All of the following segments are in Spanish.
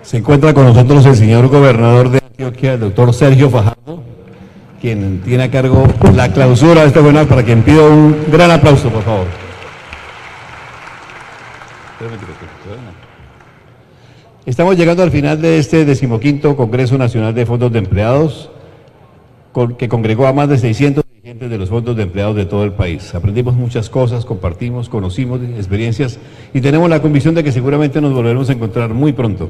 Se encuentra con nosotros el señor gobernador de Antioquia, el doctor Sergio Fajardo, quien tiene a cargo la clausura de este webinar, para quien pido un gran aplauso, por favor. Estamos llegando al final de este 15º Congreso Nacional de Fondos de Empleados, que congregó a más de 600 dirigentes de los fondos de empleados de todo el país. Aprendimos muchas cosas, compartimos, conocimos experiencias y tenemos la convicción de que seguramente nos volveremos a encontrar muy pronto.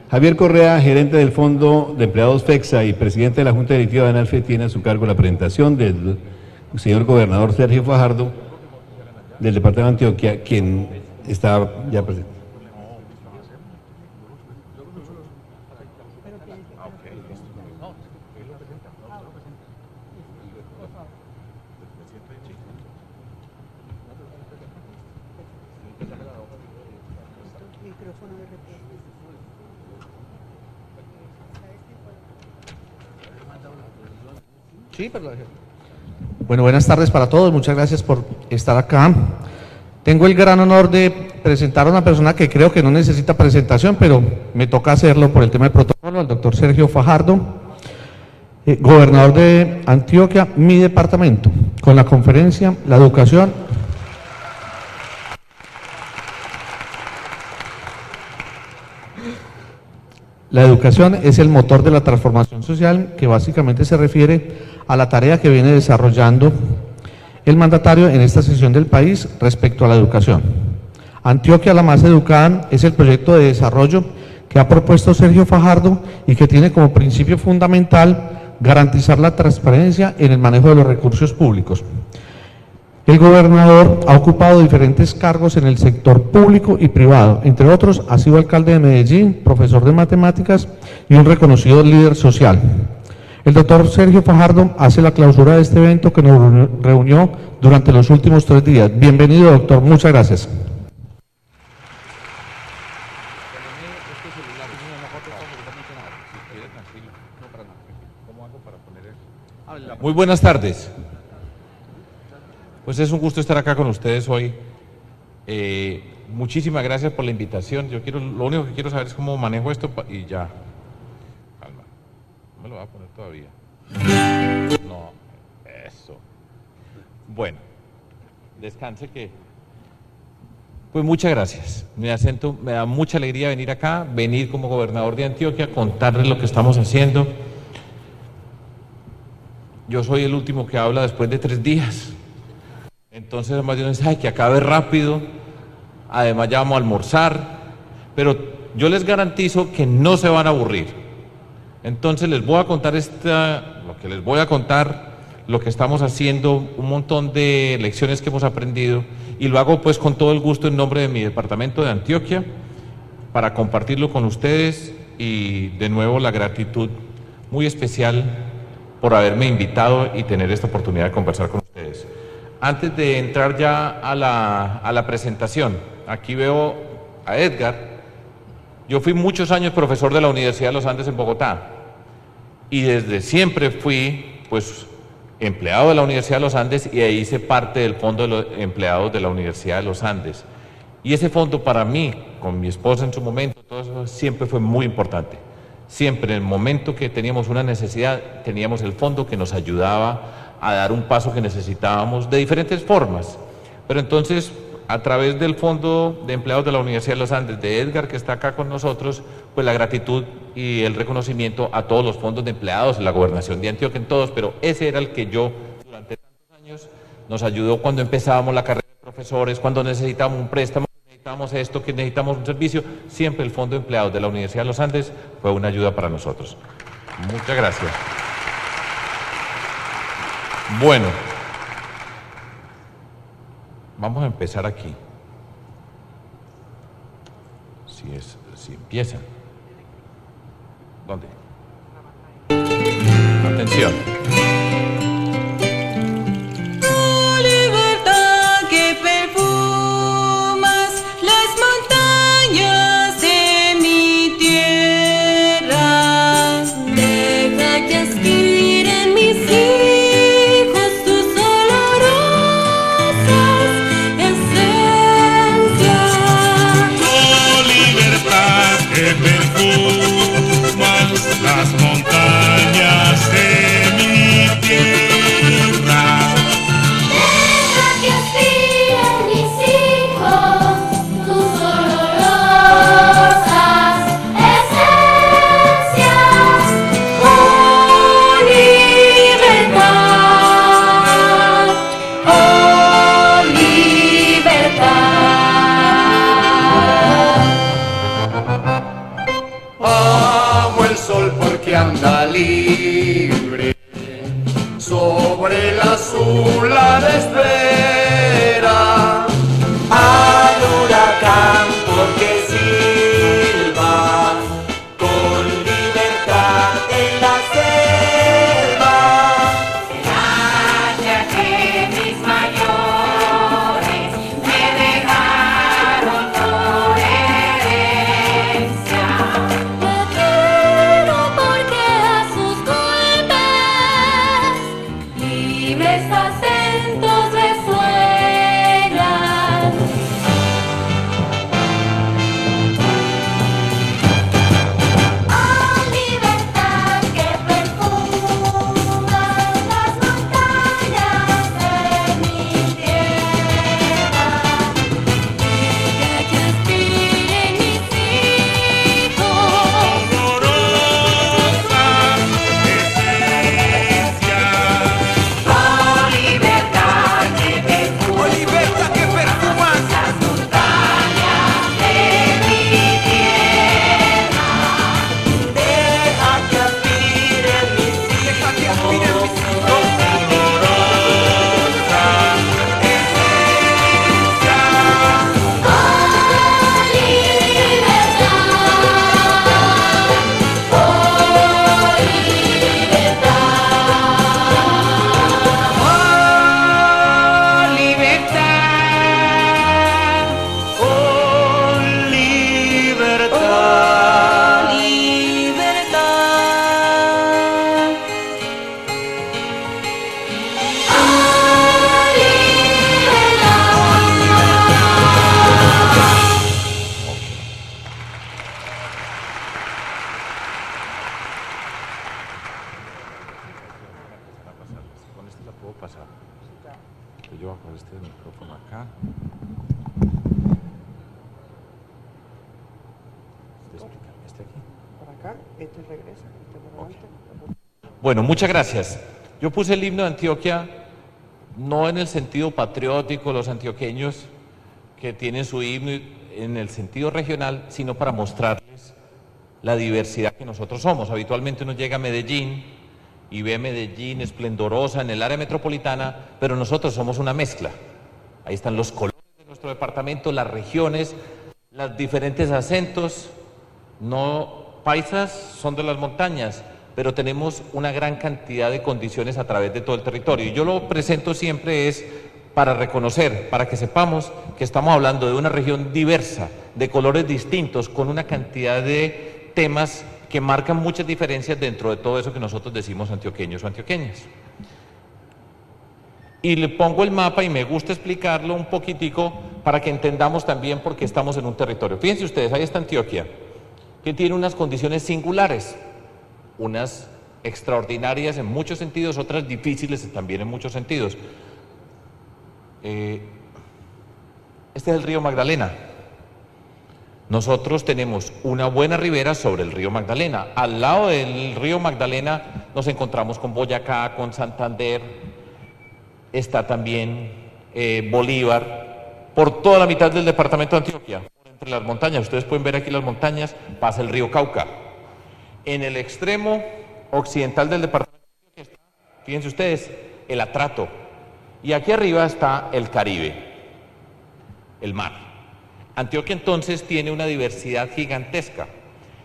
Javier Correa, gerente del Fondo de Empleados FEXA y presidente de la Junta Directiva de ANALFE, tiene a su cargo la presentación del señor gobernador Sergio Fajardo del departamento de Antioquia, quien está ya presente. Sí, perdón. Bueno, buenas tardes para todos, muchas gracias por estar acá. Tengo el gran honor de presentar a una persona que creo que no necesita presentación, pero me toca hacerlo por el tema del protocolo, al doctor Sergio Fajardo, gobernador de Antioquia, mi departamento, con la conferencia La Educación. La educación es el motor de la transformación social, que básicamente se refiere a la tarea que viene desarrollando el mandatario en esta sesión del país respecto a la educación. Antioquia la más educada es el proyecto de desarrollo que ha propuesto Sergio Fajardo y que tiene como principio fundamental garantizar la transparencia en el manejo de los recursos públicos. El gobernador ha ocupado diferentes cargos en el sector público y privado, entre otros ha sido alcalde de Medellín, profesor de matemáticas y un reconocido líder social. El doctor Sergio Fajardo hace la clausura de este evento que nos reunió durante los últimos 3 días. Bienvenido, doctor, muchas gracias. Muy buenas tardes. Pues es un gusto estar acá con ustedes hoy. Muchísimas gracias por la invitación. Lo único que quiero saber es cómo manejo esto y ya. Calma. No me lo voy a poner todavía. No, eso. Bueno, descanse que. Pues muchas gracias. Me da mucha alegría venir acá, venir como gobernador de Antioquia, contarles lo que estamos haciendo. Yo soy el último que habla después de 3 días. Entonces, además de uno dice, ay, que acabe rápido, además ya vamos a almorzar, pero yo les garantizo que no se van a aburrir. Entonces les voy a contar lo que estamos haciendo, un montón de lecciones que hemos aprendido, y lo hago pues con todo el gusto en nombre de mi departamento de Antioquia, para compartirlo con ustedes, y de nuevo la gratitud muy especial por haberme invitado y tener esta oportunidad de conversar con ustedes. Antes de entrar ya a la presentación, aquí veo a Edgar. Yo fui muchos años profesor de la Universidad de los Andes en Bogotá y desde siempre fui pues empleado de la Universidad de los Andes y ahí hice parte del fondo de los empleados de la Universidad de los Andes. Y ese fondo para mí, con mi esposa en su momento, todo eso siempre fue muy importante. Siempre en el momento que teníamos una necesidad, teníamos el fondo que nos ayudaba a dar un paso que necesitábamos de diferentes formas. Pero entonces, a través del Fondo de Empleados de la Universidad de los Andes, de Edgar, que está acá con nosotros, pues la gratitud y el reconocimiento a todos los fondos de empleados, la Gobernación de Antioquia, en todos, pero ese era el que yo, durante tantos años, nos ayudó cuando empezábamos la carrera de profesores, cuando necesitábamos un préstamo, necesitamos esto, que necesitamos un servicio, siempre el Fondo de Empleados de la Universidad de los Andes fue una ayuda para nosotros. Muchas gracias. Bueno, vamos a empezar aquí. Si empieza. ¿Dónde? Atención. libertad que perfuman las montañas de mi tierra. Deja que aspiren mis hijos tus olorosas esencias. Oh, libertad, oh, libertad. Amo el sol porque anda libre sobre el azul la espera. Al huracán porque silba con libertad en la selva. Gracias que mis mayores me dejaron por herencia. Te quiero porque a sus golpes libres acentos resuenan. Oh, libertad que perfuma las montañas de mi tierra. Deja que aspiren mis hijos. Olorosa esencia. Oh, libertad que perfuma. Oh, libertad que perfuma Las montañas de mi tierra. deja que aspiren mis hijos. Deja que aspiren mis hijos. Oh, libertad. Oh, libertad. Oh, libertad. Con este la puedo pasar. Yo voy a poner este micrófono acá. Este aquí. Para acá, este regresa, este para adelante. Bueno, muchas gracias. Yo puse el himno de Antioquia no en el sentido patriótico, los antioqueños que tienen su himno en el sentido regional, sino para mostrarles la diversidad que nosotros somos. Habitualmente uno llega a Medellín y ve Medellín esplendorosa en el área metropolitana, pero nosotros somos una mezcla. Ahí están los colores de nuestro departamento, las regiones, los diferentes acentos. No paisas son de las montañas, pero tenemos una gran cantidad de condiciones a través de todo el territorio. Y yo lo presento siempre es para reconocer, para que sepamos que estamos hablando de una región diversa, de colores distintos, con una cantidad de temas que marcan muchas diferencias dentro de todo eso que nosotros decimos antioqueños o antioqueñas. Y le pongo el mapa y me gusta explicarlo un poquitico para que entendamos también por qué estamos en un territorio. Fíjense ustedes, ahí está Antioquia, que tiene unas condiciones singulares, unas extraordinarias en muchos sentidos, otras difíciles también en muchos sentidos. Este es el río Magdalena. Nosotros tenemos una buena ribera sobre el río Magdalena. Al lado del río Magdalena nos encontramos con Boyacá, con Santander, está también Bolívar, por toda la mitad del departamento de Antioquia, entre las montañas. Ustedes pueden ver aquí las montañas, pasa el río Cauca. En el extremo occidental del departamento de Antioquia está, fíjense ustedes, el Atrato. Y aquí arriba está el Caribe, el mar. Antioquia entonces tiene una diversidad gigantesca.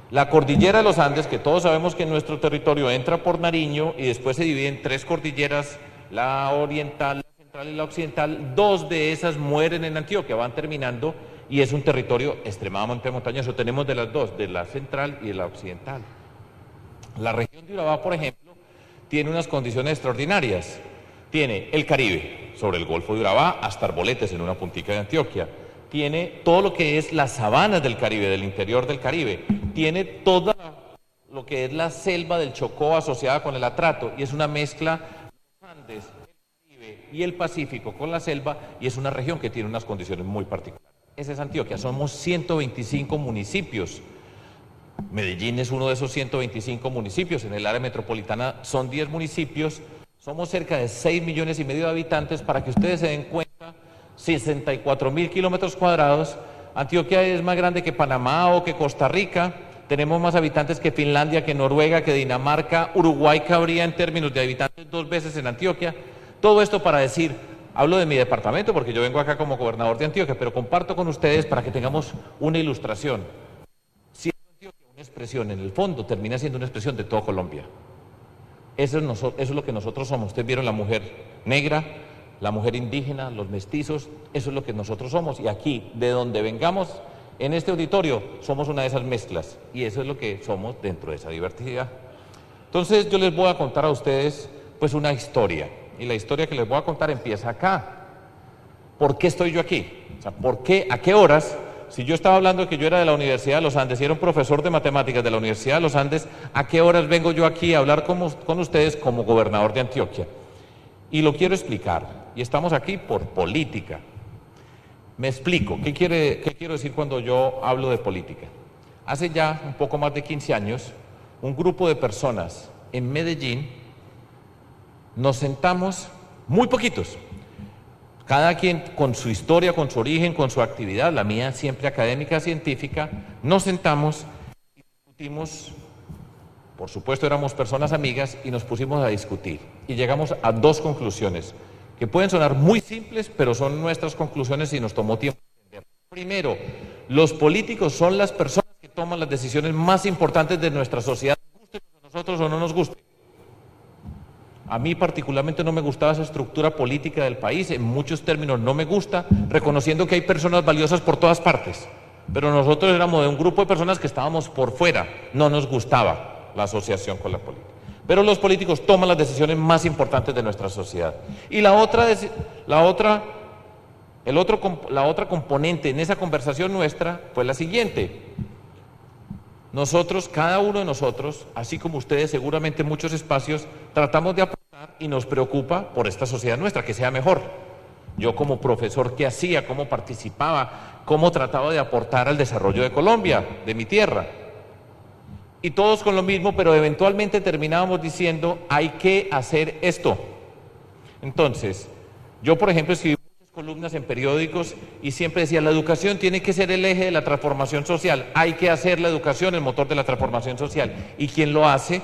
La cordillera de los Andes, que todos sabemos que en nuestro territorio entra por Nariño y después se divide en tres cordilleras, la oriental, la central y la occidental. Dos de esas mueren en Antioquia, van terminando, y es un territorio extremadamente montañoso. Tenemos de las dos, de la central y de la occidental. La región de Urabá, por ejemplo, tiene unas condiciones extraordinarias. Tiene el Caribe, sobre el Golfo de Urabá, hasta Arboletes, en una puntica de Antioquia. tiene todo lo que es las sabanas del Caribe, del interior del Caribe, tiene todo lo que es la selva del Chocó asociada con el Atrato, y es una mezcla de los Andes, el Caribe y el Pacífico con la selva, y es una región que tiene unas condiciones muy particulares. Esa es Antioquia, somos 125 municipios. Medellín es uno de esos 125 municipios, en el área metropolitana son 10 municipios, somos cerca de 6,5 millones de habitantes. Para que ustedes se den cuenta, 64.000 kilómetros cuadrados, Antioquia es más grande que Panamá o que Costa Rica, tenemos más habitantes que Finlandia, que Noruega, que Dinamarca, Uruguay cabría en términos de habitantes 2 veces en Antioquia. Todo esto para decir, hablo de mi departamento porque yo vengo acá como gobernador de Antioquia, pero comparto con ustedes para que tengamos una ilustración. Si Antioquia es una expresión, en el fondo termina siendo una expresión de toda Colombia. Eso es lo que nosotros somos. Ustedes vieron la mujer negra, la mujer indígena, los mestizos, eso es lo que nosotros somos. Y aquí, de donde vengamos, en este auditorio, somos una de esas mezclas. Y eso es lo que somos dentro de esa diversidad. Entonces yo les voy a contar a ustedes pues una historia. Y la historia que les voy a contar empieza acá. ¿Por qué estoy yo aquí? O sea, ¿por qué? ¿A qué horas? Si yo estaba hablando de que yo era de la Universidad de los Andes y era un profesor de matemáticas de la Universidad de los Andes, ¿a qué horas vengo yo aquí a hablar con ustedes como gobernador de Antioquia? Y lo quiero explicar. Y estamos aquí por política. Me explico. ¿Qué quiero decir cuando yo hablo de política? Hace ya un poco más de 15 años, un grupo de personas en Medellín nos sentamos, muy poquitos, cada quien con su historia, con su origen, con su actividad, la mía siempre académica, científica, nos sentamos y discutimos. Por supuesto éramos personas amigas y nos pusimos a discutir y llegamos a 2 conclusiones que pueden sonar muy simples, pero son nuestras conclusiones y nos tomó tiempo entender. Primero, los políticos son las personas que toman las decisiones más importantes de nuestra sociedad, guste a nosotros o no nos guste. A mí particularmente no me gustaba esa estructura política del país, en muchos términos no me gusta, reconociendo que hay personas valiosas por todas partes, pero nosotros éramos de un grupo de personas que estábamos por fuera, no nos gustaba la asociación con la política. Pero los políticos toman las decisiones más importantes de nuestra sociedad. Y la otra componente en esa conversación nuestra fue la siguiente. Nosotros, cada uno de nosotros, así como ustedes seguramente en muchos espacios, tratamos de aportar y nos preocupa por esta sociedad nuestra, que sea mejor. Yo como profesor, ¿qué hacía? ¿Cómo participaba? ¿Cómo trataba de aportar al desarrollo de Colombia, de mi tierra? Y todos con lo mismo, pero eventualmente terminábamos diciendo, hay que hacer esto. Entonces, yo por ejemplo escribí muchas columnas en periódicos y siempre decía, la educación tiene que ser el eje de la transformación social, hay que hacer la educación el motor de la transformación social. ¿Y quién lo hace?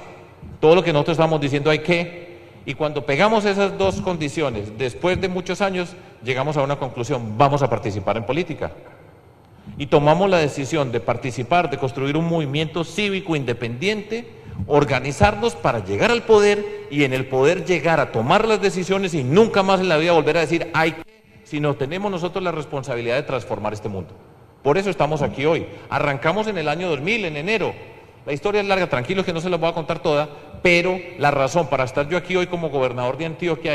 Todo lo que nosotros estamos diciendo hay que. Y cuando pegamos esas 2 condiciones, después de muchos años, llegamos a una conclusión, vamos a participar en política. Y tomamos la decisión de participar, de construir un movimiento cívico independiente, organizarnos para llegar al poder y en el poder llegar a tomar las decisiones y nunca más en la vida volver a decir hay que, sino tenemos nosotros la responsabilidad de transformar este mundo. Por eso estamos aquí hoy. Arrancamos en el año 2000, en enero. La historia es larga, tranquilos que no se las voy a contar toda, pero la razón para estar yo aquí hoy como gobernador de Antioquia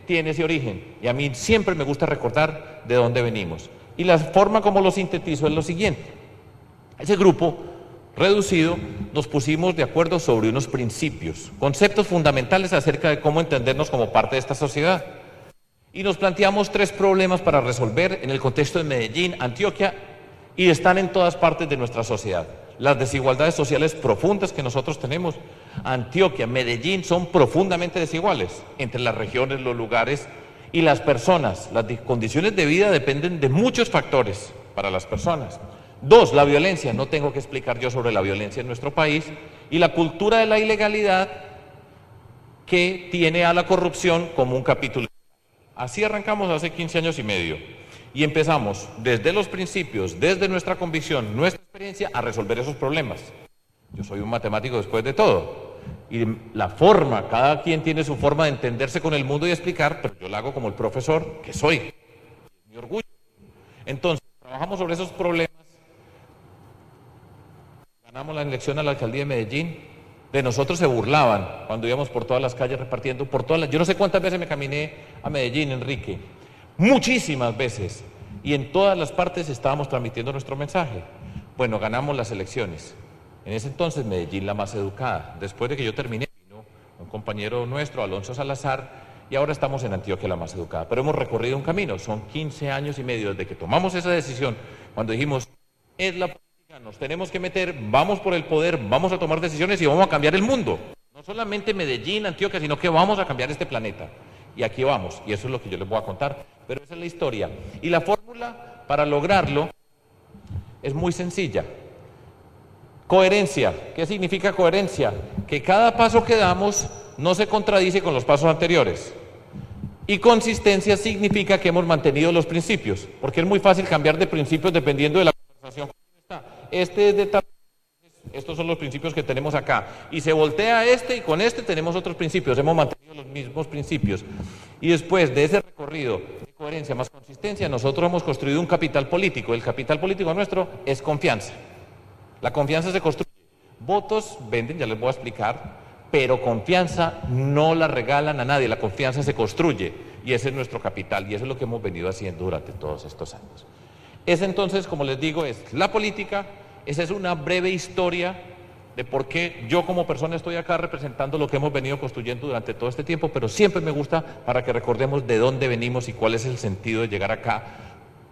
tiene ese origen. Y a mí siempre me gusta recordar de dónde venimos. Y la forma como lo sintetizo es lo siguiente. Ese grupo reducido nos pusimos de acuerdo sobre unos principios, conceptos fundamentales acerca de cómo entendernos como parte de esta sociedad. Y nos planteamos 3 problemas para resolver en el contexto de Medellín, Antioquia, y están en todas partes de nuestra sociedad. Las desigualdades sociales profundas que nosotros tenemos. Antioquia, Medellín son profundamente desiguales entre las regiones, los lugares y las personas. Las condiciones de vida dependen de muchos factores para las personas. 2, la violencia. No tengo que explicar yo sobre la violencia en nuestro país. Y la cultura de la ilegalidad que tiene a la corrupción como un capítulo. Así arrancamos hace 15 años y medio. Y empezamos desde los principios, desde nuestra convicción, nuestra experiencia, a resolver esos problemas. Yo soy un matemático después de todo. Y la forma, cada quien tiene su forma de entenderse con el mundo y explicar, pero yo lo hago como el profesor que soy. Es mi orgullo. Entonces, trabajamos sobre esos problemas. Ganamos la elección a la alcaldía de Medellín. De nosotros se burlaban cuando íbamos por todas las calles repartiendo, yo no sé cuántas veces me caminé a Medellín, Enrique. Muchísimas veces. y en todas las partes estábamos transmitiendo nuestro mensaje. Bueno, ganamos las elecciones. En ese entonces Medellín la más educada. Después de que yo terminé, vino un compañero nuestro, Alonso Salazar, y ahora estamos en Antioquia la más educada. Pero hemos recorrido un camino, son 15 años y medio desde que tomamos esa decisión, cuando dijimos, es la política, nos tenemos que meter, vamos por el poder, vamos a tomar decisiones y vamos a cambiar el mundo. No solamente Medellín, Antioquia, sino que vamos a cambiar este planeta. Y aquí vamos, y eso es lo que yo les voy a contar, pero esa es la historia. Y la fórmula para lograrlo es muy sencilla. Coherencia. ¿Qué significa coherencia? Que cada paso que damos no se contradice con los pasos anteriores. Y consistencia significa que hemos mantenido los principios, porque es muy fácil cambiar de principios dependiendo de la conversación que está. Este es de tal... Estos son los principios que tenemos acá. Y se voltea este y con este tenemos otros principios. Hemos mantenido los mismos principios. Y después de ese recorrido de coherencia más consistencia, nosotros hemos construido un capital político. El capital político nuestro es confianza. La confianza se construye. Votos venden, ya les voy a explicar, pero confianza no la regalan a nadie. La confianza se construye y ese es nuestro capital y eso es lo que hemos venido haciendo durante todos estos años. Ese entonces, como les digo, es la política. Esa es una breve historia de por qué yo como persona estoy acá representando lo que hemos venido construyendo durante todo este tiempo, pero siempre me gusta para que recordemos de dónde venimos y cuál es el sentido de llegar acá,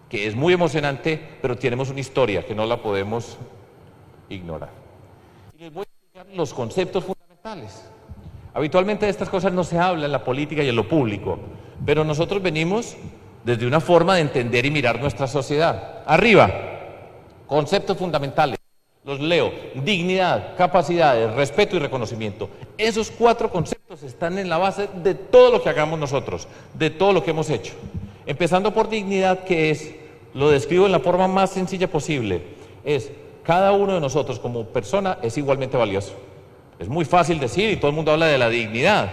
que es muy emocionante, pero tenemos una historia que no la podemos ignorar. Y les voy a explicar los conceptos fundamentales. Habitualmente de estas cosas no se habla en la política y en lo público, pero nosotros venimos desde una forma de entender y mirar nuestra sociedad. Arriba, conceptos fundamentales, los leo: dignidad, capacidades, respeto y reconocimiento. Esos 4 conceptos están en la base de todo lo que hagamos nosotros, de todo lo que hemos hecho. Empezando por dignidad, que es, lo describo en la forma más sencilla posible, es cada uno de nosotros como persona es igualmente valioso. Es muy fácil decir y todo el mundo habla de la dignidad,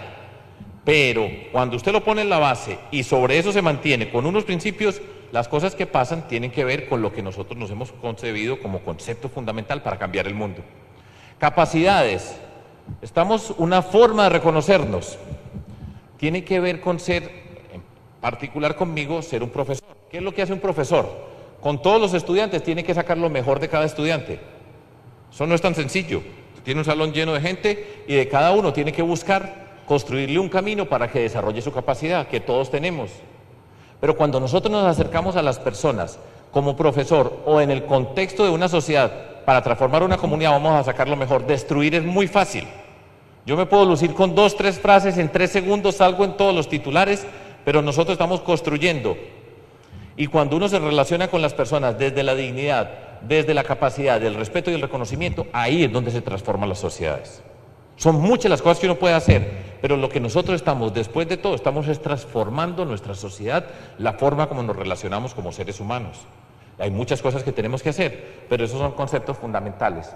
pero cuando usted lo pone en la base y sobre eso se mantiene con unos principios, las cosas que pasan tienen que ver con lo que nosotros nos hemos concebido como concepto fundamental para cambiar el mundo. Capacidades. Estamos una forma de reconocernos. Tiene que ver con ser, en particular conmigo, ser un profesor. ¿Qué es lo que hace un profesor? Con todos los estudiantes tiene que sacar lo mejor de cada estudiante. Eso no es tan sencillo. Tiene un salón lleno de gente y de cada uno tiene que buscar construirle un camino para que desarrolle su capacidad, que todos tenemos. Pero cuando nosotros nos acercamos a las personas como profesor o en el contexto de una sociedad para transformar una comunidad, vamos a sacar lo mejor. Destruir es muy fácil. Yo me puedo lucir con 2, 3 frases, en 3 segundos salgo en todos los titulares, pero nosotros estamos construyendo. Y cuando uno se relaciona con las personas desde la dignidad, desde la capacidad, del respeto y el reconocimiento, ahí es donde se transforman las sociedades. Son muchas las cosas que uno puede hacer, pero lo que nosotros estamos, después de todo, estamos es transformando nuestra sociedad, la forma como nos relacionamos como seres humanos. Hay muchas cosas que tenemos que hacer, pero esos son conceptos fundamentales.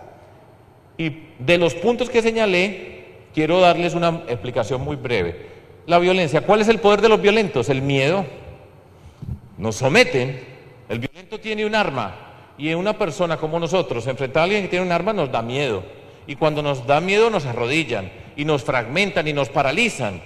Y de los puntos que señalé, quiero darles una explicación muy breve. La violencia, ¿cuál es el poder de los violentos? El miedo. Nos someten. El violento tiene un arma y una persona como nosotros, enfrentar a alguien que tiene un arma, nos da miedo. Y cuando nos da miedo nos arrodillan y nos fragmentan y nos paralizan,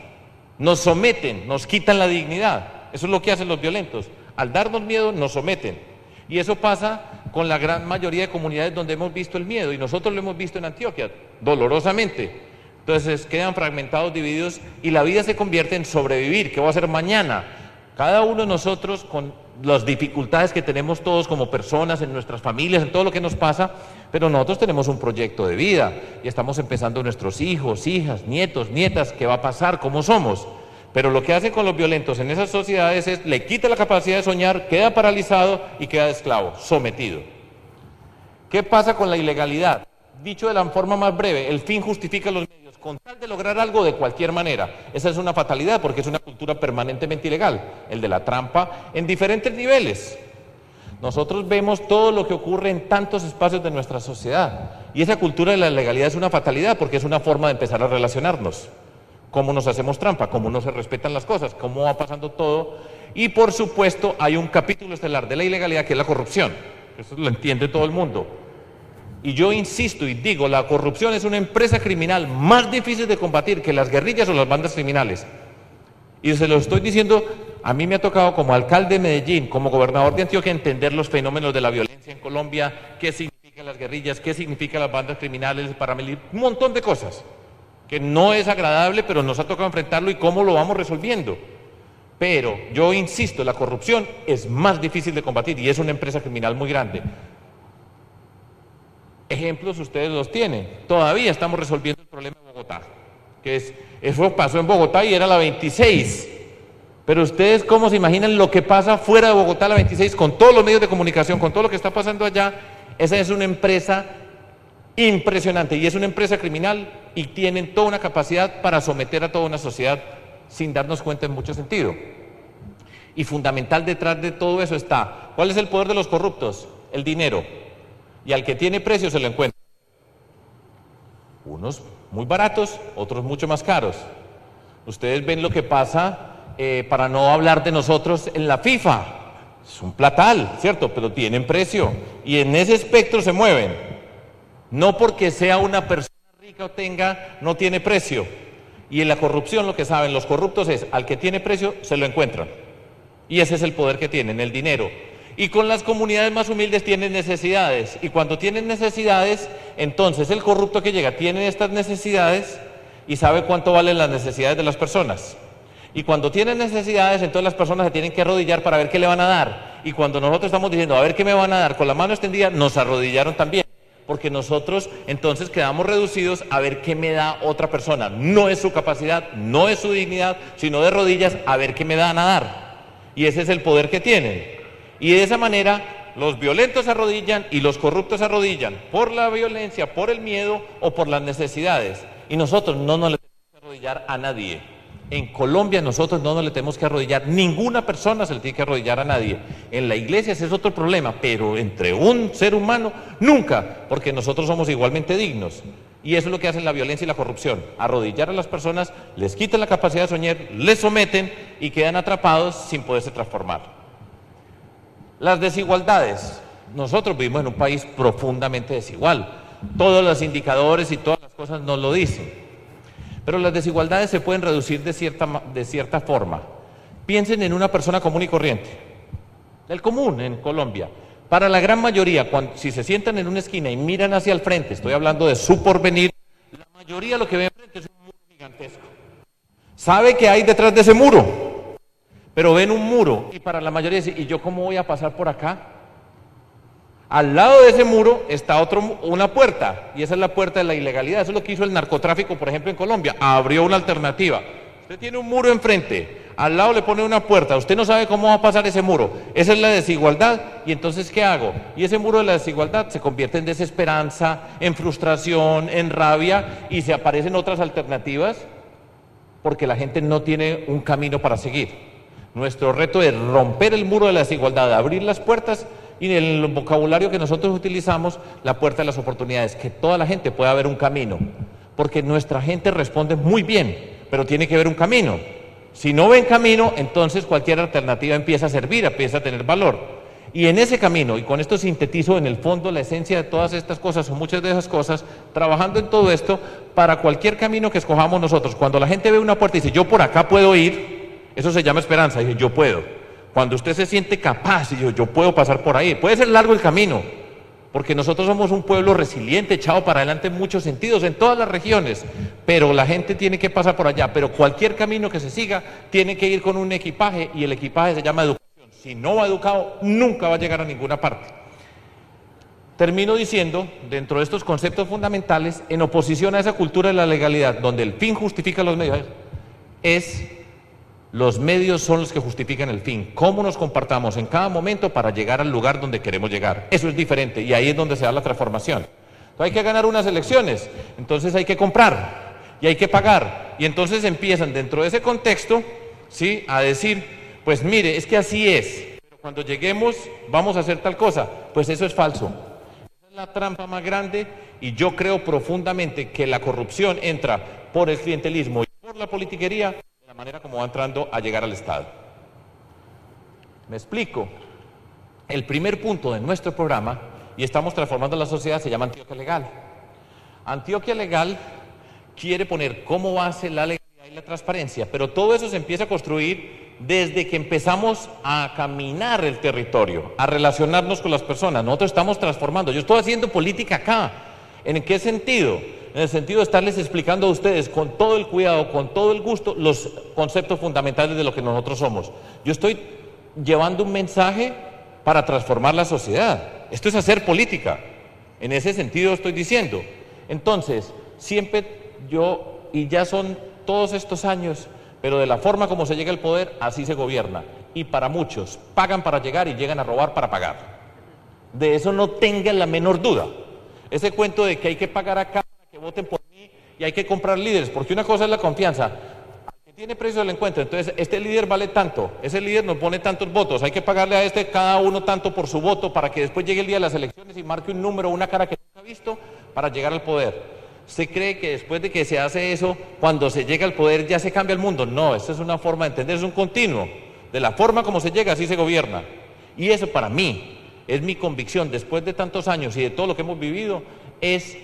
nos someten, nos quitan la dignidad. Eso es lo que hacen los violentos. Al darnos miedo nos someten. Y eso pasa con la gran mayoría de comunidades donde hemos visto el miedo y nosotros lo hemos visto en Antioquia, dolorosamente. Entonces quedan fragmentados, divididos y la vida se convierte en sobrevivir. ¿Qué voy a hacer mañana? Cada uno de nosotros, con las dificultades que tenemos todos como personas, en nuestras familias, en todo lo que nos pasa, pero nosotros tenemos un proyecto de vida y estamos empezando nuestros hijos, hijas, nietos, nietas, ¿qué va a pasar? ¿Cómo somos? Pero lo que hacen con los violentos en esas sociedades es, le quita la capacidad de soñar, queda paralizado y queda esclavo, sometido. ¿Qué pasa con la ilegalidad? Dicho de la forma más breve, el fin justifica los medios, con tal de lograr algo de cualquier manera. Esa es una fatalidad porque es una cultura permanentemente ilegal, el de la trampa en diferentes niveles. Nosotros vemos todo lo que ocurre en tantos espacios de nuestra sociedad y esa cultura de la ilegalidad es una fatalidad porque es una forma de empezar a relacionarnos. Cómo nos hacemos trampa, cómo no se respetan las cosas, cómo va pasando todo. Y por supuesto hay un capítulo estelar de la ilegalidad que es la corrupción. Eso lo entiende todo el mundo. Y yo insisto y digo, la corrupción es una empresa criminal más difícil de combatir que las guerrillas o las bandas criminales. Y se lo estoy diciendo A mí me ha tocado como alcalde de Medellín, como gobernador de Antioquia, entender los fenómenos de la violencia en Colombia, qué significan las guerrillas, qué significan las bandas criminales, el paramilitar, un montón de cosas que no es agradable, pero nos ha tocado enfrentarlo y cómo lo vamos resolviendo. Pero yo insisto, la corrupción es más difícil de combatir y es una empresa criminal muy grande. Ejemplos ustedes los tienen. Todavía estamos resolviendo el problema de Bogotá, que eso pasó en Bogotá y era la 26. Pero ustedes, ¿cómo se imaginan lo que pasa fuera de Bogotá, la 26, con todos los medios de comunicación, con todo lo que está pasando allá? Esa es una empresa impresionante y es una empresa criminal y tienen toda una capacidad para someter a toda una sociedad sin darnos cuenta en mucho sentido. Y fundamental detrás de todo eso está, ¿cuál es el poder de los corruptos? El dinero. Y al que tiene precio se lo encuentra. Unos muy baratos, otros mucho más caros. Ustedes ven lo que pasa, para no hablar de nosotros, en la FIFA. Es un platal, ¿cierto? Pero tienen precio. Y en ese espectro se mueven. No porque sea una persona rica o tenga, no tiene precio. Y en la corrupción lo que saben los corruptos es, al que tiene precio, se lo encuentran. Y ese es el poder que tienen, el dinero. Y con las comunidades más humildes tienen necesidades. Y cuando tienen necesidades, entonces el corrupto que llega tiene estas necesidades y sabe cuánto valen las necesidades de las personas. Y cuando tienen necesidades, entonces las personas se tienen que arrodillar para ver qué le van a dar. Y cuando nosotros estamos diciendo, a ver qué me van a dar, con la mano extendida, nos arrodillaron también. Porque nosotros entonces quedamos reducidos a ver qué me da otra persona. No es su capacidad, no es su dignidad, sino de rodillas a ver qué me dan a dar. Y ese es el poder que tienen. Y de esa manera los violentos se arrodillan y los corruptos se arrodillan por la violencia, por el miedo o por las necesidades. Y nosotros no nos le tenemos que arrodillar a nadie. En Colombia nosotros no nos le tenemos que arrodillar, ninguna persona se le tiene que arrodillar a nadie. En la iglesia ese es otro problema, pero entre un ser humano nunca, porque nosotros somos igualmente dignos. Y eso es lo que hacen la violencia y la corrupción, arrodillar a las personas, les quitan la capacidad de soñar, les someten y quedan atrapados sin poderse transformar. Las desigualdades. Nosotros vivimos en un país profundamente desigual. Todos los indicadores y todas las cosas nos lo dicen. Pero las desigualdades se pueden reducir de cierta forma. Piensen en una persona común y corriente, del común en Colombia. Para la gran mayoría, si se sientan en una esquina y miran hacia el frente, estoy hablando de su porvenir, la mayoría lo que ve enfrente es un muro gigantesco. Sabe que hay detrás de ese muro, pero ven un muro y para la mayoría dice, ¿y yo cómo voy a pasar por acá? Al lado de ese muro está una puerta, y esa es la puerta de la ilegalidad. Eso es lo que hizo el narcotráfico, por ejemplo, en Colombia. Abrió una alternativa. Usted tiene un muro enfrente, al lado le pone una puerta, usted no sabe cómo va a pasar ese muro. Esa es la desigualdad, y entonces, ¿qué hago? Y ese muro de la desigualdad se convierte en desesperanza, en frustración, en rabia, y se aparecen otras alternativas, porque la gente no tiene un camino para seguir. Nuestro reto es romper el muro de la desigualdad, abrir las puertas, y en el vocabulario que nosotros utilizamos, la puerta de las oportunidades, que toda la gente pueda ver un camino, porque nuestra gente responde muy bien, pero tiene que ver un camino. Si no ven camino, entonces cualquier alternativa empieza a servir, empieza a tener valor. Y en ese camino, y con esto sintetizo en el fondo la esencia de todas estas cosas, o muchas de esas cosas, trabajando en todo esto, para cualquier camino que escojamos nosotros, cuando la gente ve una puerta y dice, yo por acá puedo ir, eso se llama esperanza, dice, yo puedo. Cuando usted se siente capaz, y yo puedo pasar por ahí, puede ser largo el camino, porque nosotros somos un pueblo resiliente, echado para adelante en muchos sentidos, en todas las regiones, pero la gente tiene que pasar por allá, pero cualquier camino que se siga tiene que ir con un equipaje, y el equipaje se llama educación. Si no va educado, nunca va a llegar a ninguna parte. Termino diciendo, dentro de estos conceptos fundamentales, en oposición a esa cultura de la legalidad, donde el fin justifica los medios, los medios son los que justifican el fin. Cómo nos comportamos en cada momento para llegar al lugar donde queremos llegar. Eso es diferente y ahí es donde se da la transformación. Entonces hay que ganar unas elecciones, entonces hay que comprar y hay que pagar. Y entonces empiezan dentro de ese contexto, ¿sí?, a decir, pues mire, es que así es, pero cuando lleguemos vamos a hacer tal cosa. Pues eso es falso. Esa es la trampa más grande y yo creo profundamente que la corrupción entra por el clientelismo y por la politiquería, la manera como va entrando a llegar al Estado. Me explico. El primer punto de nuestro programa, y estamos transformando la sociedad, se llama Antioquia Legal. Antioquia Legal quiere poner como base la legalidad y la transparencia, pero todo eso se empieza a construir desde que empezamos a caminar el territorio, a relacionarnos con las personas. Nosotros estamos transformando. Yo estoy haciendo política acá. ¿En qué sentido? En el sentido de estarles explicando a ustedes con todo el cuidado, con todo el gusto, los conceptos fundamentales de lo que nosotros somos. Yo estoy llevando un mensaje para transformar la sociedad. Esto es hacer política. En ese sentido estoy diciendo. Entonces, siempre yo, y ya son todos estos años, pero de la forma como se llega al poder, así se gobierna. Y para muchos, pagan para llegar y llegan a robar para pagar. De eso no tengan la menor duda. Ese cuento de que hay que pagar acá para que voten por mí y hay que comprar líderes, porque una cosa es la confianza. Al que tiene precio del encuentro, entonces este líder vale tanto, ese líder nos pone tantos votos, hay que pagarle a este cada uno tanto por su voto para que después llegue el día de las elecciones y marque un número, una cara que nunca ha visto para llegar al poder. ¿Usted cree que después de que se hace eso, cuando se llega al poder ya se cambia el mundo? No, esa es una forma de entender, es un continuo. De la forma como se llega, así se gobierna. Y eso para mí es mi convicción, después de tantos años y de todo lo que hemos vivido,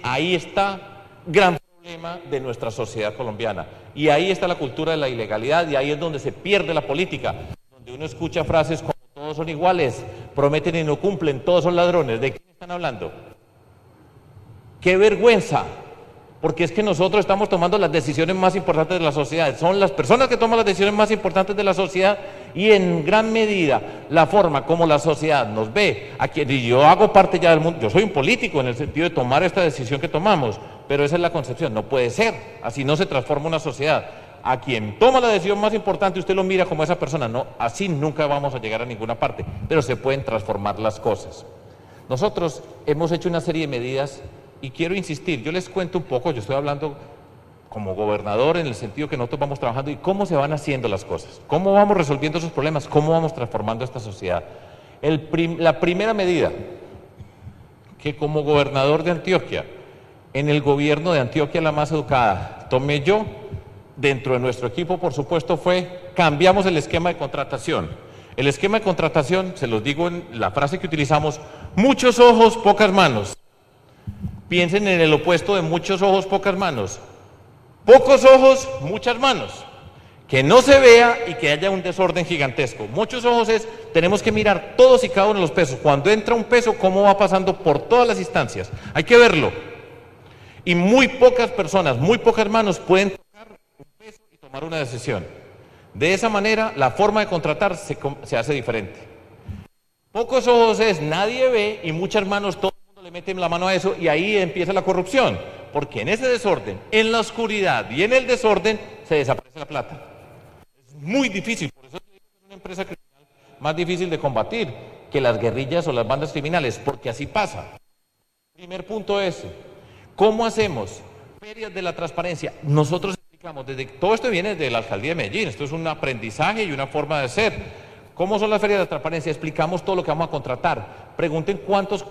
ahí está gran problema de nuestra sociedad colombiana. Y ahí está la cultura de la ilegalidad y ahí es donde se pierde la política, donde uno escucha frases como todos son iguales, prometen y no cumplen, todos son ladrones. ¿De quién están hablando? ¡Qué vergüenza! Porque es que nosotros estamos tomando las decisiones más importantes de la sociedad. Son las personas que toman las decisiones más importantes de la sociedad y en gran medida la forma como la sociedad nos ve. Y yo hago parte ya del mundo, yo soy un político en el sentido de tomar esta decisión que tomamos, pero esa es la concepción, no puede ser, así no se transforma una sociedad. A quien toma la decisión más importante usted lo mira como esa persona, no, así nunca vamos a llegar a ninguna parte, pero se pueden transformar las cosas. Nosotros hemos hecho una serie de medidas. Y quiero insistir, yo les cuento un poco, yo estoy hablando como gobernador en el sentido que nosotros vamos trabajando y cómo se van haciendo las cosas, cómo vamos resolviendo esos problemas, cómo vamos transformando esta sociedad. La primera medida que como gobernador de Antioquia, en el gobierno de Antioquia la más educada, tomé yo, dentro de nuestro equipo por supuesto fue, cambiamos el esquema de contratación. El esquema de contratación, se los digo en la frase que utilizamos, muchos ojos, pocas manos. Piensen en el opuesto de muchos ojos, pocas manos. Pocos ojos, muchas manos. Que no se vea y que haya un desorden gigantesco. Muchos ojos es, tenemos que mirar todos y cada uno de los pesos. Cuando entra un peso, cómo va pasando por todas las instancias. Hay que verlo. Y muy pocas personas, muy pocas manos pueden tocar un peso y tomar una decisión. De esa manera, la forma de contratar se hace diferente. Pocos ojos es, nadie ve y muchas manos, todo le meten la mano a eso y ahí empieza la corrupción, porque en ese desorden, en la oscuridad y en el desorden se desaparece la plata. Es muy difícil, por eso digo que es una empresa criminal más difícil de combatir que las guerrillas o las bandas criminales, porque así pasa. Primer punto es, ¿cómo hacemos? Ferias de la transparencia. Nosotros explicamos, todo esto viene de la Alcaldía de Medellín, esto es un aprendizaje y una forma de ser. ¿Cómo son las ferias de transparencia? Explicamos todo lo que vamos a contratar. Pregunten cuántos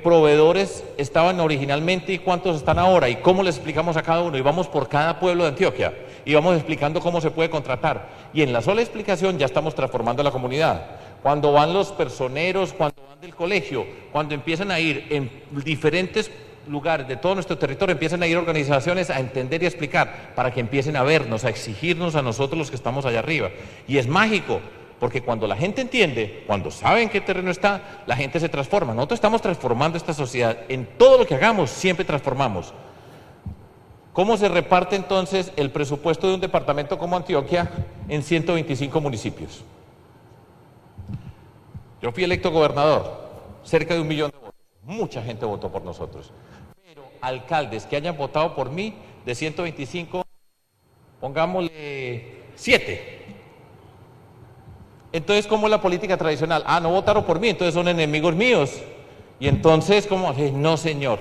proveedores estaban originalmente y cuántos están ahora y cómo les explicamos a cada uno y vamos por cada pueblo de Antioquia y vamos explicando cómo se puede contratar y en la sola explicación ya estamos transformando la comunidad. Cuando van los personeros, cuando van del colegio, cuando empiezan a ir en diferentes lugares de todo nuestro territorio, empiezan a ir organizaciones a entender y a explicar para que empiecen a vernos, a exigirnos a nosotros los que estamos allá arriba y es mágico. Porque cuando la gente entiende, cuando sabe en qué terreno está, la gente se transforma. Nosotros estamos transformando esta sociedad. En todo lo que hagamos, siempre transformamos. ¿Cómo se reparte entonces el presupuesto de un departamento como Antioquia en 125 municipios? Yo fui electo gobernador, cerca de 1 millón de votos. Mucha gente votó por nosotros. Pero alcaldes que hayan votado por mí, de 125, pongámosle 7. Entonces, ¿cómo es la política tradicional? Ah, no votaron por mí, entonces son enemigos míos. Y entonces, ¿cómo? No, señor.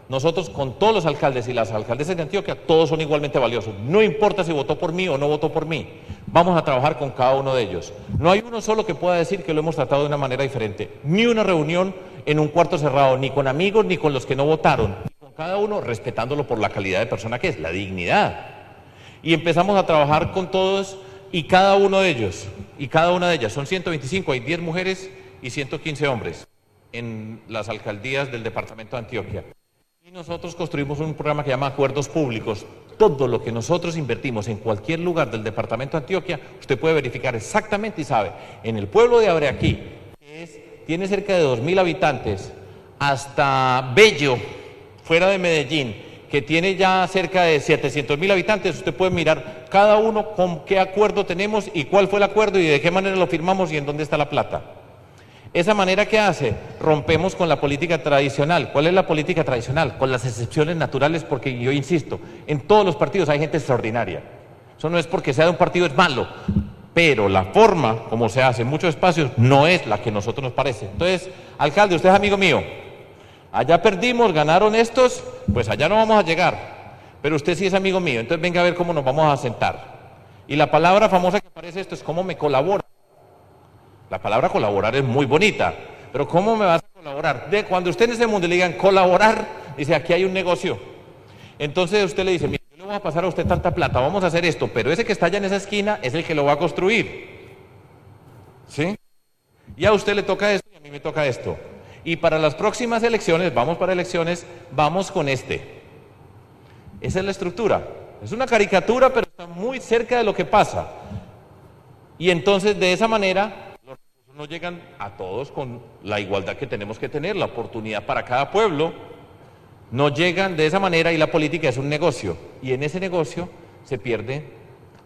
Nosotros con todos los alcaldes y las alcaldesas de Antioquia, todos son igualmente valiosos. No importa si votó por mí o no votó por mí. Vamos a trabajar con cada uno de ellos. No hay uno solo que pueda decir que lo hemos tratado de una manera diferente. Ni una reunión en un cuarto cerrado, ni con amigos, ni con los que no votaron. Con cada uno respetándolo por la calidad de persona que es, la dignidad. Y empezamos a trabajar con todos y cada uno de ellos, y cada una de ellas, son 125, hay 10 mujeres y 115 hombres en las alcaldías del departamento de Antioquia. Y nosotros construimos un programa que se llama Acuerdos Públicos. todo lo que nosotros invertimos en cualquier lugar del departamento de Antioquia, usted puede verificar exactamente y sabe, en el pueblo de Abreaquí, tiene cerca de 2.000 habitantes, hasta Bello, fuera de Medellín, que tiene ya cerca de 700.000 habitantes, usted puede mirar cada uno con qué acuerdo tenemos y cuál fue el acuerdo y de qué manera lo firmamos y en dónde está la plata. Esa manera que hace, rompemos con la política tradicional. ¿Cuál es la política tradicional? Con las excepciones naturales, porque yo insisto, en todos los partidos hay gente extraordinaria. Eso no es porque sea de un partido es malo, pero la forma como se hace en muchos espacios no es la que a nosotros nos parece. Entonces, alcalde, usted es amigo mío. Allá perdimos, ganaron estos, pues allá no vamos a llegar. Pero usted sí es amigo mío, entonces venga a ver cómo nos vamos a sentar. Y la palabra famosa que aparece esto es cómo me colabora. La palabra colaborar es muy bonita, pero ¿cómo me vas a colaborar? Cuando usted en ese mundo le digan colaborar, dice aquí hay un negocio. Entonces usted le dice, mire, yo le voy a pasar a usted tanta plata, vamos a hacer esto, pero ese que está allá en esa esquina es el que lo va a construir. ¿Sí? Y a usted le toca esto y a mí me toca esto. Y para las próximas elecciones, vamos para elecciones, vamos con este. Esa es la estructura. Es una caricatura, pero está muy cerca de lo que pasa. Y entonces de esa manera no llegan a todos con la igualdad que tenemos que tener, la oportunidad para cada pueblo, no llegan de esa manera y la política es un negocio. Y en ese negocio se pierde,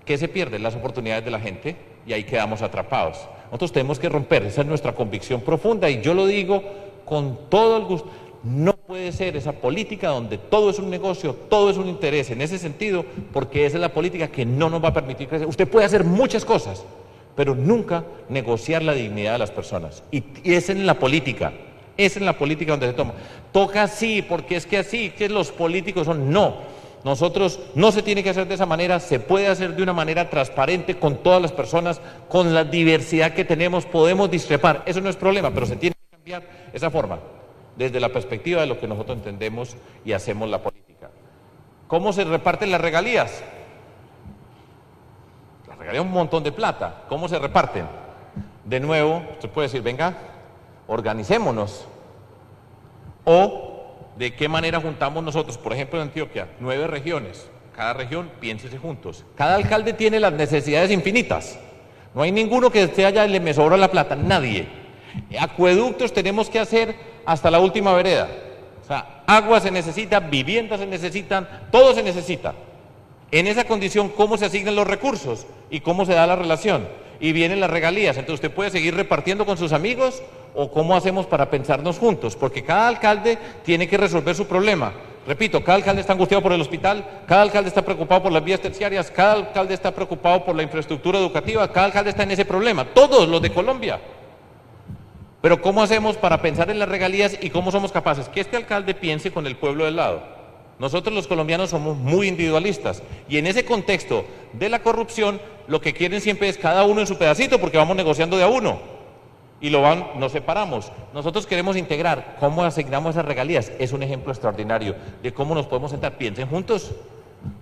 ¿qué se pierde? Las oportunidades de la gente y ahí quedamos atrapados. Nosotros tenemos que romper, esa es nuestra convicción profunda y yo lo digo con todo el gusto. No puede ser esa política donde todo es un negocio, todo es un interés en ese sentido, porque esa es la política que no nos va a permitir crecer. Usted puede hacer muchas cosas, pero nunca negociar la dignidad de las personas. Y es en la política donde se toma. Toca así, porque es que así, que los políticos son, no. Nosotros no se tiene que hacer de esa manera, se puede hacer de una manera transparente con todas las personas, con la diversidad que tenemos, podemos discrepar, eso no es problema, pero se tiene que cambiar esa forma, desde la perspectiva de lo que nosotros entendemos y hacemos la política. ¿Cómo se reparten las regalías? Regalía un montón de plata. ¿Cómo se reparten? De nuevo, usted puede decir, venga, organicémonos. O, ¿de qué manera juntamos nosotros? Por ejemplo, en Antioquia, 9 regiones. Cada región, piénsese juntos. Cada alcalde tiene las necesidades infinitas. No hay ninguno que esté allá y le me sobra la plata, nadie. Acueductos tenemos que hacer hasta la última vereda. O sea, agua se necesita, viviendas se necesitan, todo se necesita. En esa condición, ¿cómo se asignan los recursos? ¿Y cómo se da la relación? Y vienen las regalías. Entonces, ¿usted puede seguir repartiendo con sus amigos? ¿O cómo hacemos para pensarnos juntos? Porque cada alcalde tiene que resolver su problema. Repito, cada alcalde está angustiado por el hospital, cada alcalde está preocupado por las vías terciarias, cada alcalde está preocupado por la infraestructura educativa, cada alcalde está en ese problema. Todos los de Colombia. Pero ¿cómo hacemos para pensar en las regalías y cómo somos capaces? Que este alcalde piense con el pueblo del lado. Nosotros los colombianos somos muy individualistas y en ese contexto de la corrupción lo que quieren siempre es cada uno en su pedacito porque vamos negociando de a uno y nos separamos. Nosotros queremos integrar. ¿Cómo asignamos esas regalías? Es un ejemplo extraordinario de cómo nos podemos sentar. Piensen juntos,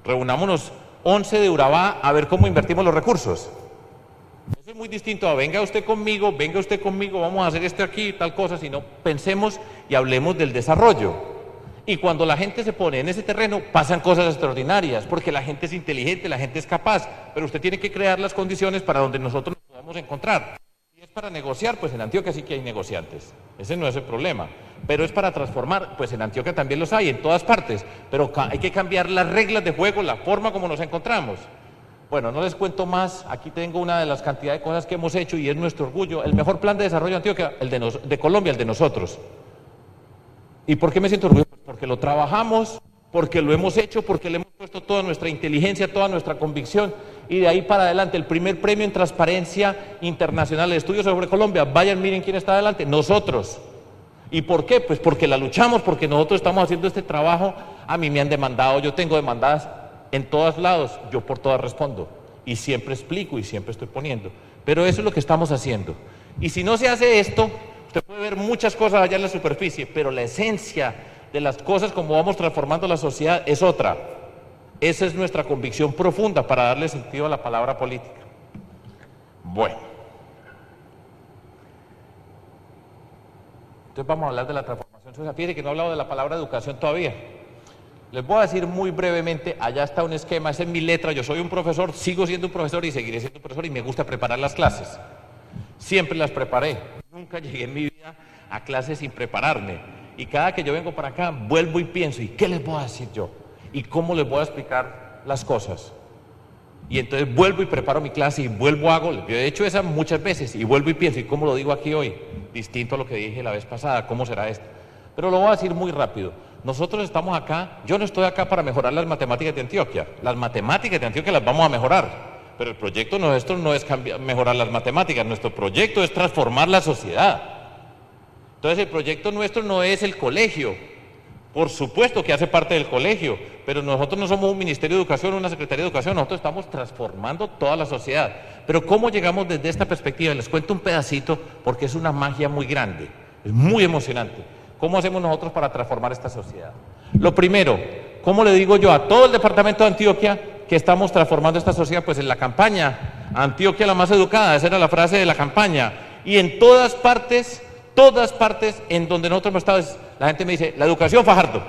reunámonos 11 de Urabá a ver cómo invertimos los recursos. Eso es muy distinto a venga usted conmigo, vamos a hacer esto aquí, tal cosa, sino pensemos y hablemos del desarrollo. Y cuando la gente se pone en ese terreno, pasan cosas extraordinarias, porque la gente es inteligente, la gente es capaz, pero usted tiene que crear las condiciones para donde nosotros nos podamos encontrar. Si es para negociar, pues en Antioquia sí que hay negociantes, ese no es el problema, pero es para transformar, pues en Antioquia también los hay, en todas partes, pero hay que cambiar las reglas de juego, la forma como nos encontramos. Bueno, no les cuento más, aquí tengo una de las cantidades de cosas que hemos hecho y es nuestro orgullo, el mejor plan de desarrollo de Antioquia, de Colombia, el de nosotros. ¿Y por qué me siento orgulloso? Porque lo trabajamos, porque lo hemos hecho, porque le hemos puesto toda nuestra inteligencia, toda nuestra convicción y de ahí para adelante el primer premio en transparencia internacional de estudios sobre Colombia, vayan miren quién está adelante, nosotros. ¿Y por qué? Pues porque la luchamos, porque nosotros estamos haciendo este trabajo, a mí me han demandado, yo tengo demandadas en todos lados, yo por todas respondo y siempre explico y siempre estoy poniendo, pero eso es lo que estamos haciendo. Y si no se hace esto, usted puede ver muchas cosas allá en la superficie, pero la esencia de las cosas, como vamos transformando la sociedad, es otra. Esa es nuestra convicción profunda para darle sentido a la palabra política. Bueno. Entonces vamos a hablar de la transformación social. Fíjate que no he hablado de la palabra educación todavía. Les voy a decir muy brevemente, allá está un esquema, esa es mi letra, yo soy un profesor, sigo siendo un profesor y seguiré siendo un profesor y me gusta preparar las clases. Siempre las preparé, nunca llegué en mi vida a clases sin prepararme. Y cada que yo vengo para acá, vuelvo y pienso, ¿y qué les voy a decir yo? ¿Y cómo les voy a explicar las cosas? Y entonces vuelvo y preparo mi clase y vuelvo hago, yo he hecho esa muchas veces y vuelvo y pienso, ¿y cómo lo digo aquí hoy? Distinto a lo que dije la vez pasada, ¿cómo será esto? Pero lo voy a decir muy rápido. Nosotros estamos acá, yo no estoy acá para mejorar las matemáticas de Antioquia. Las matemáticas de Antioquia las vamos a mejorar. Pero el proyecto nuestro no es mejorar las matemáticas, nuestro proyecto es transformar la sociedad. Entonces el proyecto nuestro no es el colegio. Por supuesto que hace parte del colegio, pero nosotros no somos un Ministerio de Educación o una Secretaría de Educación, nosotros estamos transformando toda la sociedad. Pero ¿cómo llegamos desde esta perspectiva? Les cuento un pedacito porque es una magia muy grande, es muy emocionante. ¿Cómo hacemos nosotros para transformar esta sociedad? Lo primero, ¿cómo le digo yo a todo el departamento de Antioquia que estamos transformando esta sociedad? Pues en la campaña, Antioquia la más educada, esa era la frase de la campaña. Y en todas partes en donde nosotros hemos estado, la gente me dice, la educación, Fajardo.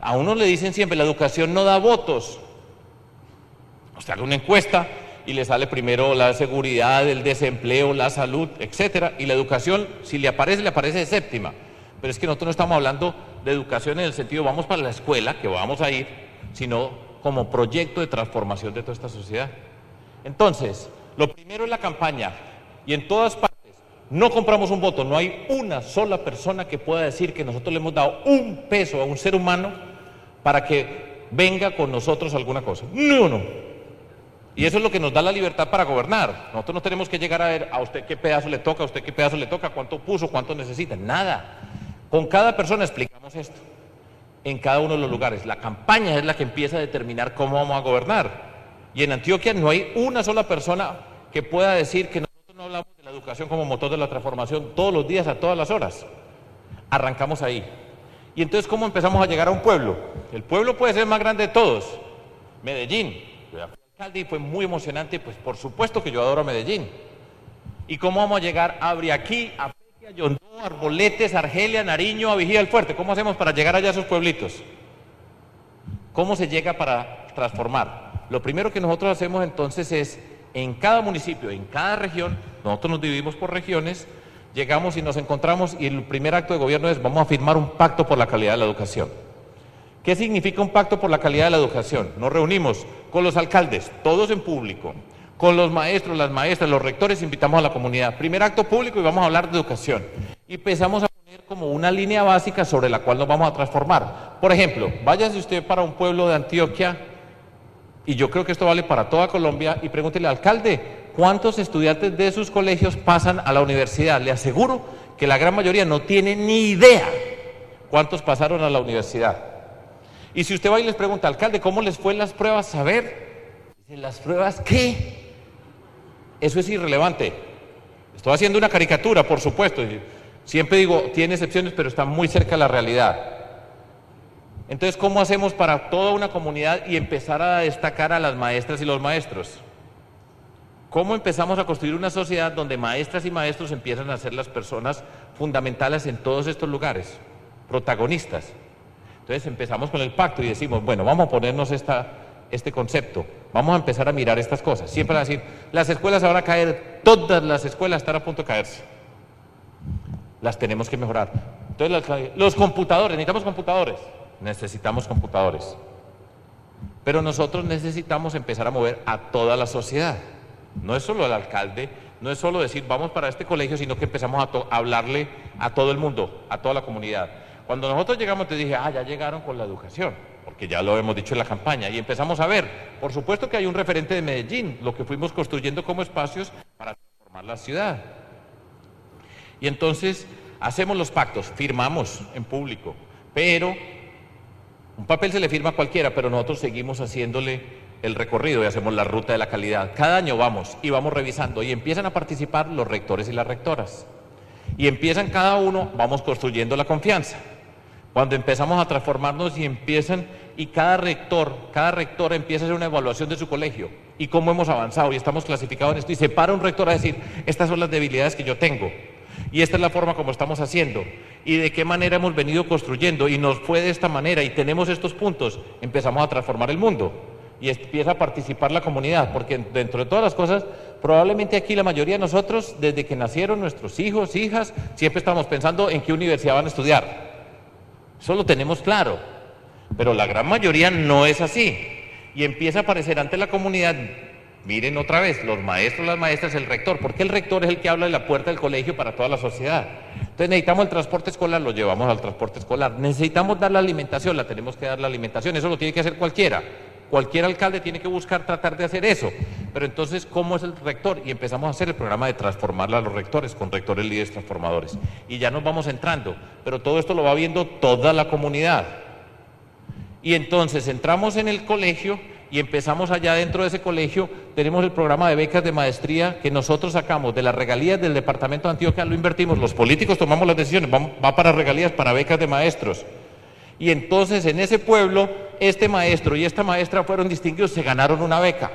A uno le dicen siempre, la educación no da votos. Usted haga una encuesta y le sale primero la seguridad, el desempleo, la salud, etcétera. Y la educación, si le aparece de séptima. Pero es que nosotros no estamos hablando de educación en el sentido, vamos para la escuela, que vamos a ir, sino como proyecto de transformación de toda esta sociedad. Entonces, lo primero es la campaña, y en todas partes, no compramos un voto, no hay una sola persona que pueda decir que nosotros le hemos dado un peso a un ser humano para que venga con nosotros alguna cosa. No. Y eso es lo que nos da la libertad para gobernar. Nosotros no tenemos que llegar a ver a usted qué pedazo le toca, a usted qué pedazo le toca, cuánto puso, cuánto necesita, nada. Con cada persona explicamos esto, en cada uno de los lugares. La campaña es la que empieza a determinar cómo vamos a gobernar. Y en Antioquia no hay una sola persona que pueda decir que nosotros no hablamos de la educación como motor de la transformación todos los días, a todas las horas. Arrancamos ahí. Y entonces, ¿cómo empezamos a llegar a un pueblo? El pueblo puede ser el más grande de todos. Medellín. Yo ya fui alcalde y fue muy emocionante, pues por supuesto que yo adoro a Medellín. ¿Y cómo vamos a llegar a Briaquí, a Pequia, Yondó, Arboletes, Argelia, Nariño, a Vigía del Fuerte? ¿Cómo hacemos para llegar allá a esos pueblitos? ¿Cómo se llega para transformar? Lo primero que nosotros hacemos entonces es, en cada municipio, en cada región, nosotros nos dividimos por regiones, llegamos y nos encontramos y el primer acto de gobierno es, vamos a firmar un pacto por la calidad de la educación. ¿Qué significa un pacto por la calidad de la educación? Nos reunimos con los alcaldes, todos en público, con los maestros, las maestras, los rectores, invitamos a la comunidad. Primer acto público y vamos a hablar de educación. Y empezamos a poner como una línea básica sobre la cual nos vamos a transformar. Por ejemplo, váyase usted para un pueblo de Antioquia, y yo creo que esto vale para toda Colombia, y pregúntele al alcalde, ¿cuántos estudiantes de sus colegios pasan a la universidad? Le aseguro que la gran mayoría no tiene ni idea cuántos pasaron a la universidad. Y si usted va y les pregunta, alcalde, ¿cómo les fue en las pruebas? A ver, dicen, ¿las pruebas qué? Eso es irrelevante. Estoy haciendo una caricatura, por supuesto. Siempre digo, tiene excepciones, pero está muy cerca de la realidad. Entonces, ¿cómo hacemos para toda una comunidad y empezar a destacar a las maestras y los maestros? ¿Cómo empezamos a construir una sociedad donde maestras y maestros empiezan a ser las personas fundamentales en todos estos lugares, protagonistas? Entonces empezamos con el pacto y decimos, bueno, vamos a ponernos este concepto, vamos a empezar a mirar estas cosas. Siempre van a decir, las escuelas se van a caer, todas las escuelas están a punto de caerse. Las tenemos que mejorar. Entonces, los computadores, necesitamos computadores. Pero nosotros necesitamos empezar a mover a toda la sociedad. No es solo el alcalde, no es solo decir, vamos para este colegio, sino que empezamos a hablarle a todo el mundo, a toda la comunidad. Cuando nosotros llegamos, te dije, ya llegaron con la educación, porque ya lo hemos dicho en la campaña, y empezamos a ver, por supuesto que hay un referente de Medellín, lo que fuimos construyendo como espacios para transformar la ciudad. Y entonces hacemos los pactos, firmamos en público, pero un papel se le firma a cualquiera, pero nosotros seguimos haciéndole el recorrido y hacemos la ruta de la calidad. Cada año vamos y vamos revisando y empiezan a participar los rectores y las rectoras. Y empiezan cada uno, vamos construyendo la confianza. Cuando empezamos a transformarnos y cada rector empieza a hacer una evaluación de su colegio y cómo hemos avanzado y estamos clasificados en esto y se para un rector a decir, estas son las debilidades que yo tengo. Y esta es la forma como estamos haciendo. Y de qué manera hemos venido construyendo. Y nos fue de esta manera. Y tenemos estos puntos. Empezamos a transformar el mundo. Y empieza a participar la comunidad. Porque dentro de todas las cosas, probablemente aquí la mayoría de nosotros, desde que nacieron nuestros hijos, hijas, siempre estamos pensando en qué universidad van a estudiar. Eso lo tenemos claro. Pero la gran mayoría no es así. Y empieza a aparecer ante la comunidad. Miren otra vez, los maestros, las maestras, el rector, porque el rector es el que habla de la puerta del colegio para toda la sociedad. Entonces necesitamos el transporte escolar, lo llevamos al transporte escolar. Necesitamos dar la alimentación, la tenemos que dar la alimentación, eso lo tiene que hacer cualquiera. Cualquier alcalde tiene que buscar tratar de hacer eso. Pero entonces, ¿cómo es el rector? Y empezamos a hacer el programa de transformarla a los rectores, con rectores líderes transformadores. Y ya nos vamos entrando, pero todo esto lo va viendo toda la comunidad. Y entonces entramos en el colegio y empezamos allá dentro de ese colegio, tenemos el programa de becas de maestría que nosotros sacamos de las regalías del departamento de Antioquia, lo invertimos, los políticos tomamos las decisiones, va para regalías, para becas de maestros. Y entonces en ese pueblo, este maestro y esta maestra fueron distinguidos, se ganaron una beca.